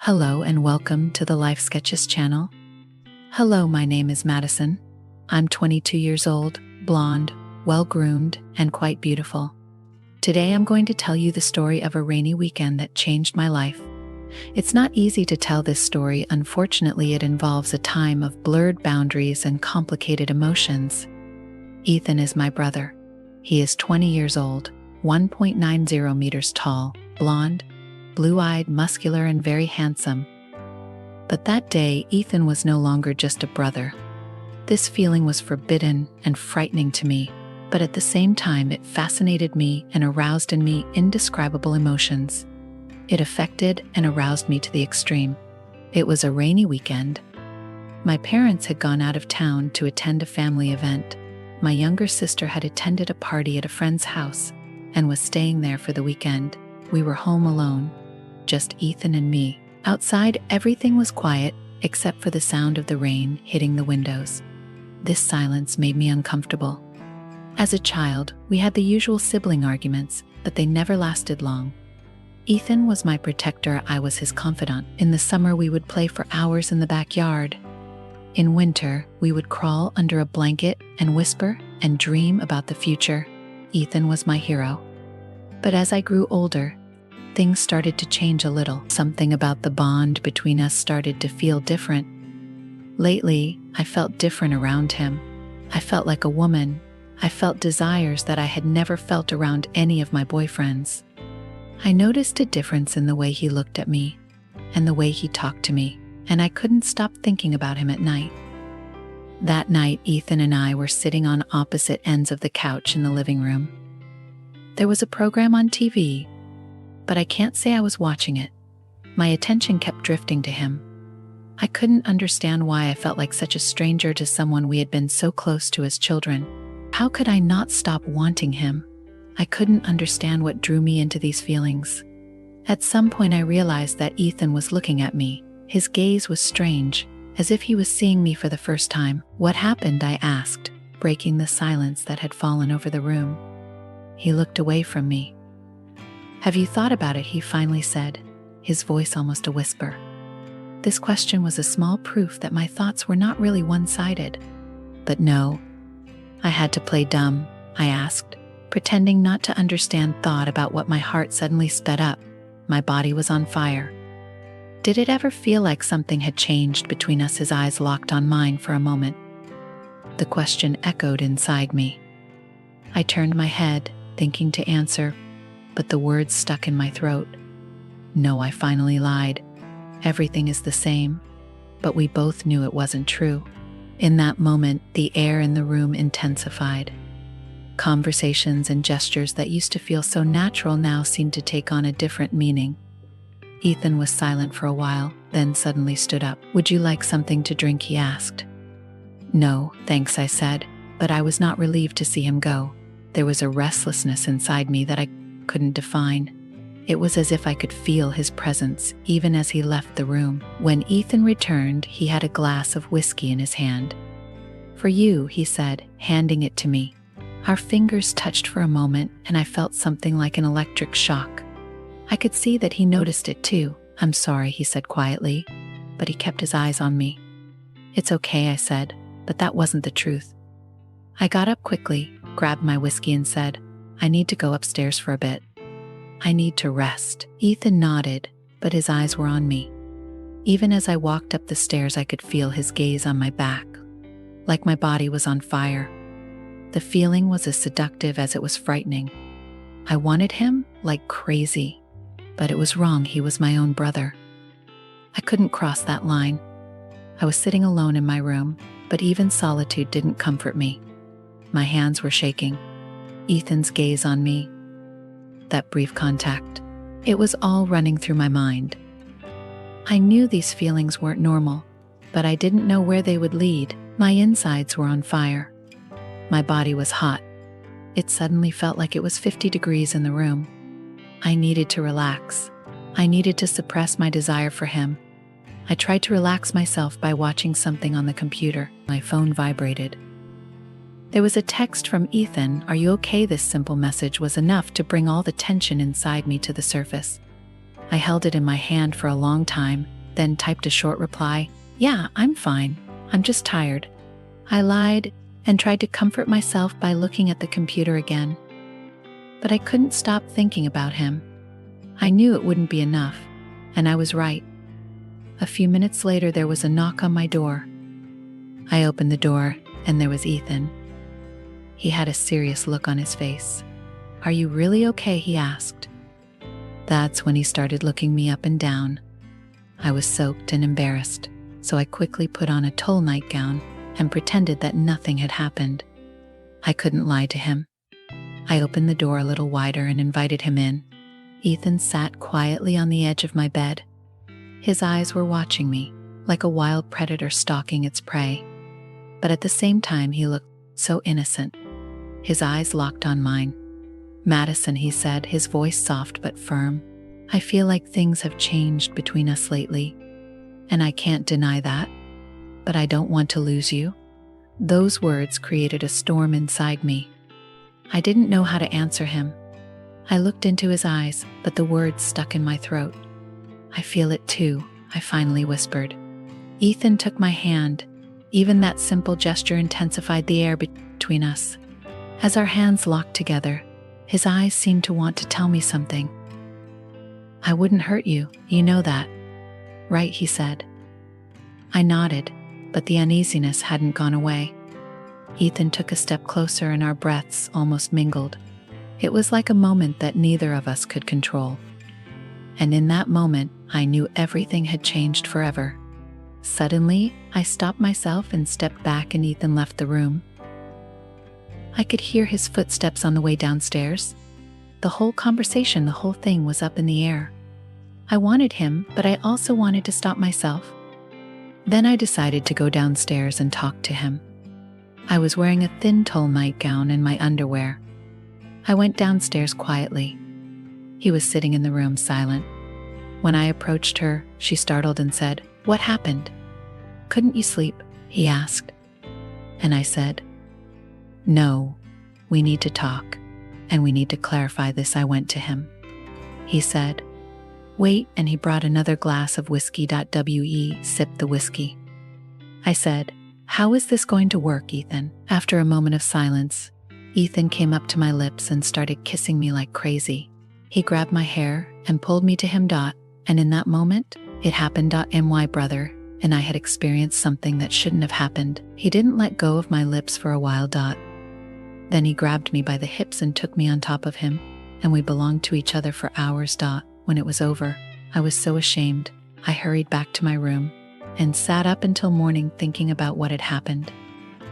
Hello and welcome to the Life Sketches channel. Hello, my name is Madison. I'm 22 years old, blonde, well-groomed, and quite beautiful. Today I'm going to tell you the story of a rainy weekend that changed my life. It's not easy to tell this story. Unfortunately, it involves a time of blurred boundaries and complicated emotions. Ethan is my brother. He is 20 years old, 1.90 meters tall, blonde, blue-eyed, muscular, and very handsome. But that day, Ethan was no longer just a brother. This feeling was forbidden and frightening to me, but at the same time it fascinated me and aroused in me indescribable emotions. It affected and aroused me to the extreme. It was a rainy weekend. My parents had gone out of town to attend a family event. My younger sister had attended a party at a friend's house and was staying there for the weekend. We were home alone, just Ethan and me. Outside, everything was quiet except for the sound of the rain hitting the windows. This silence made me uncomfortable. As a child, we had the usual sibling arguments, but they never lasted long. Ethan was my protector, I was his confidant. In the summer, we would play for hours in the backyard. In winter, we would crawl under a blanket and whisper and dream about the future. Ethan was my hero. But as I grew older, things started to change a little. Something about the bond between us started to feel different. Lately, I felt different around him. I felt like a woman. I felt desires that I had never felt around any of my boyfriends. I noticed a difference in the way he looked at me and the way he talked to me, and I couldn't stop thinking about him at night. That night, Ethan and I were sitting on opposite ends of the couch in the living room. There was a program on TV, but I can't say I was watching it. My attention kept drifting to him. I couldn't understand why I felt like such a stranger to someone we had been so close to as children. How could I not stop wanting him? I couldn't understand what drew me into these feelings. At some point I realized that Ethan was looking at me. His gaze was strange, as if he was seeing me for the first time. What happened? I asked, breaking the silence that had fallen over the room. He looked away from me. Have you thought about it? He finally said, his voice almost a whisper. This question was a small proof that my thoughts were not really one-sided. But no, I had to play dumb, I asked, pretending not to understand thought about what my heart suddenly sped up. My body was on fire. Did it ever feel like something had changed between us? His eyes locked on mine for a moment. The question echoed inside me. I turned my head, thinking to answer, but the words stuck in my throat. No, I finally lied. Everything is the same. But we both knew it wasn't true. In that moment, the air in the room intensified. Conversations and gestures that used to feel so natural now seemed to take on a different meaning. Ethan was silent for a while, then suddenly stood up. Would you like something to drink? He asked. No, thanks, I said, but I was not relieved to see him go. There was a restlessness inside me that I couldn't define. It was as if I could feel his presence, even as he left the room. When Ethan returned, he had a glass of whiskey in his hand. For you, he said, handing it to me. Our fingers touched for a moment, and I felt something like an electric shock. I could see that he noticed it too. I'm sorry, he said quietly, but he kept his eyes on me. It's okay, I said, but that wasn't the truth. I got up quickly, grabbed my whiskey, and said, I need to go upstairs for a bit. I need to rest. Ethan nodded, but his eyes were on me. Even as I walked up the stairs, I could feel his gaze on my back, like my body was on fire. The feeling was as seductive as it was frightening. I wanted him like crazy, but it was wrong. He was my own brother. I couldn't cross that line. I was sitting alone in my room, but even solitude didn't comfort me. My hands were shaking. Ethan's gaze on me, that brief contact, it was all running through my mind. I knew these feelings weren't normal, but I didn't know where they would lead. My insides were on fire. My body was hot. It suddenly felt like it was 50 degrees in the room. I needed to relax. I needed to suppress my desire for him. I tried to relax myself by watching something on the computer. My phone vibrated. There was a text from Ethan. Are you okay? This simple message was enough to bring all the tension inside me to the surface. I held it in my hand for a long time, then typed a short reply. "Yeah, I'm fine. I'm just tired." I lied and tried to comfort myself by looking at the computer again. But I couldn't stop thinking about him. I knew it wouldn't be enough, and I was right. A few minutes later, there was a knock on my door. I opened the door, and there was Ethan. He had a serious look on his face. "Are you really okay?" he asked. That's when he started looking me up and down. I was soaked and embarrassed, so I quickly put on a tulle nightgown and pretended that nothing had happened. I couldn't lie to him. I opened the door a little wider and invited him in. Ethan sat quietly on the edge of my bed. His eyes were watching me, like a wild predator stalking its prey. But at the same time, he looked so innocent. His eyes locked on mine. "Madison," he said, his voice soft but firm. "I feel like things have changed between us lately, and I can't deny that, but I don't want to lose you." Those words created a storm inside me. I didn't know how to answer him. I looked into his eyes, but the words stuck in my throat. "I feel it too," I finally whispered. Ethan took my hand. Even that simple gesture intensified the air between us. As our hands locked together, his eyes seemed to want to tell me something. "I wouldn't hurt you, you know that, right?" he said. I nodded, but the uneasiness hadn't gone away. Ethan took a step closer and our breaths almost mingled. It was like a moment that neither of us could control. And in that moment, I knew everything had changed forever. Suddenly, I stopped myself and stepped back, and Ethan left the room. I could hear his footsteps on the way downstairs. The whole conversation, the whole thing was up in the air. I wanted him, but I also wanted to stop myself. Then I decided to go downstairs and talk to him. I was wearing a thin tulle nightgown and my underwear. I went downstairs quietly. He was sitting in the room, silent. When I approached her, she startled and said, "What happened? Couldn't you sleep?" he asked. And I said, "No, we need to talk, and we need to clarify this." I went to him. He said, "Wait," and he brought another glass of whiskey. We sipped the whiskey. I said, "How is this going to work, Ethan?" After a moment of silence, Ethan came up to my lips and started kissing me like crazy. He grabbed my hair and pulled me to him. And in that moment, it happened. My brother and I had experienced something that shouldn't have happened. He didn't let go of my lips for a while. Then he grabbed me by the hips and took me on top of him, and we belonged to each other for hours. When it was over, I was so ashamed. I hurried back to my room and sat up until morning thinking about what had happened.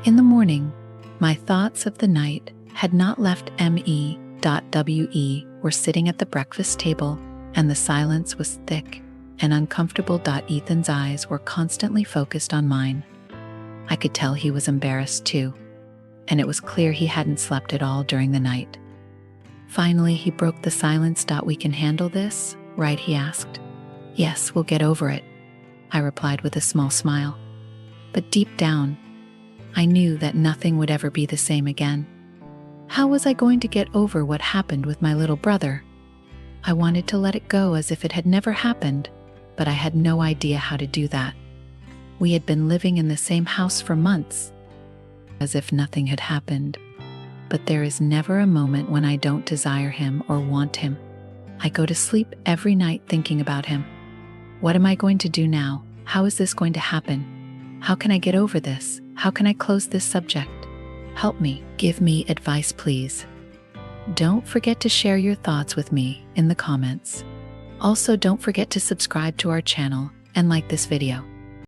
In the morning, my thoughts of the night had not left me. We were sitting at the breakfast table, and the silence was thick and uncomfortable. Ethan's eyes were constantly focused on mine. I could tell he was embarrassed too, and it was clear he hadn't slept at all during the night. Finally, he broke the silence. "We can handle this, right?" he asked. "Yes, we'll get over it," I replied with a small smile. But deep down, I knew that nothing would ever be the same again. How was I going to get over what happened with my little brother? I wanted to let it go as if it had never happened, but I had no idea how to do that. We had been living in the same house for months, as if nothing had happened. But there is never a moment when I don't desire him or want him. I go to sleep every night thinking about him. What am I going to do now? How is this going to happen? How can I get over this? How can I close this subject? Help me. Give me advice, please. Don't forget to share your thoughts with me in the comments. Also, don't forget to subscribe to our channel and like this video.